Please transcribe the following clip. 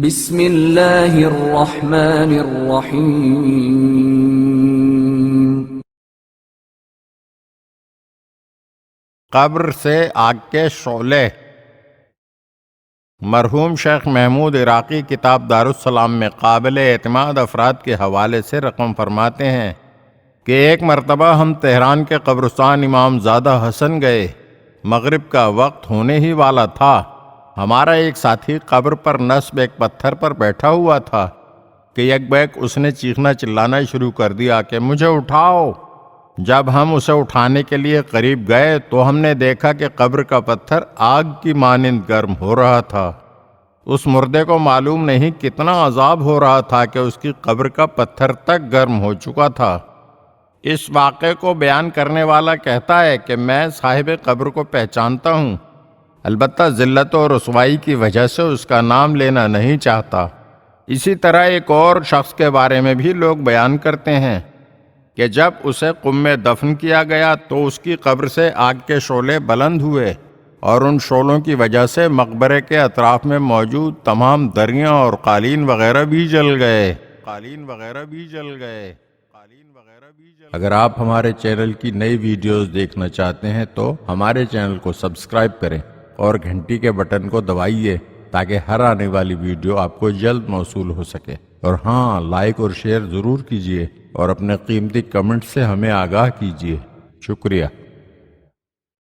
بسم اللہ الرحمن الرحیم۔ قبر سے آگ کے شعلے۔ مرحوم شیخ محمود عراقی کتاب دارالسلام میں قابل اعتماد افراد کے حوالے سے رقم فرماتے ہیں کہ ایک مرتبہ ہم تہران کے قبرستان امام زادہ حسن گئے۔ مغرب کا وقت ہونے ہی والا تھا۔ ہمارا ایک ساتھی قبر پر نصب ایک پتھر پر بیٹھا ہوا تھا کہ یک بیک اس نے چیخنا چلانا شروع کر دیا کہ مجھے اٹھاؤ۔ جب ہم اسے اٹھانے کے لیے قریب گئے تو ہم نے دیکھا کہ قبر کا پتھر آگ کی مانند گرم ہو رہا تھا۔ اس مردے کو معلوم نہیں کتنا عذاب ہو رہا تھا کہ اس کی قبر کا پتھر تک گرم ہو چکا تھا۔ اس واقعے کو بیان کرنے والا کہتا ہے کہ میں صاحب قبر کو پہچانتا ہوں، البتہ ذلت و رسوائی کی وجہ سے اس کا نام لینا نہیں چاہتا۔ اسی طرح ایک اور شخص کے بارے میں بھی لوگ بیان کرتے ہیں کہ جب اسے قم میں دفن کیا گیا تو اس کی قبر سے آگ کے شعلے بلند ہوئے اور ان شعلوں کی وجہ سے مقبرے کے اطراف میں موجود تمام دریاں اور قالین وغیرہ بھی جل گئے۔ اگر آپ ہمارے چینل کی نئی ویڈیوز دیکھنا چاہتے ہیں تو ہمارے چینل کو سبسکرائب کریں اور گھنٹی کے بٹن کو دبائیے تاکہ ہر آنے والی ویڈیو آپ کو جلد موصول ہو سکے۔ اور ہاں، لائک اور شیئر ضرور کیجیے اور اپنے قیمتی کمنٹ سے ہمیں آگاہ کیجیے۔ شکریہ۔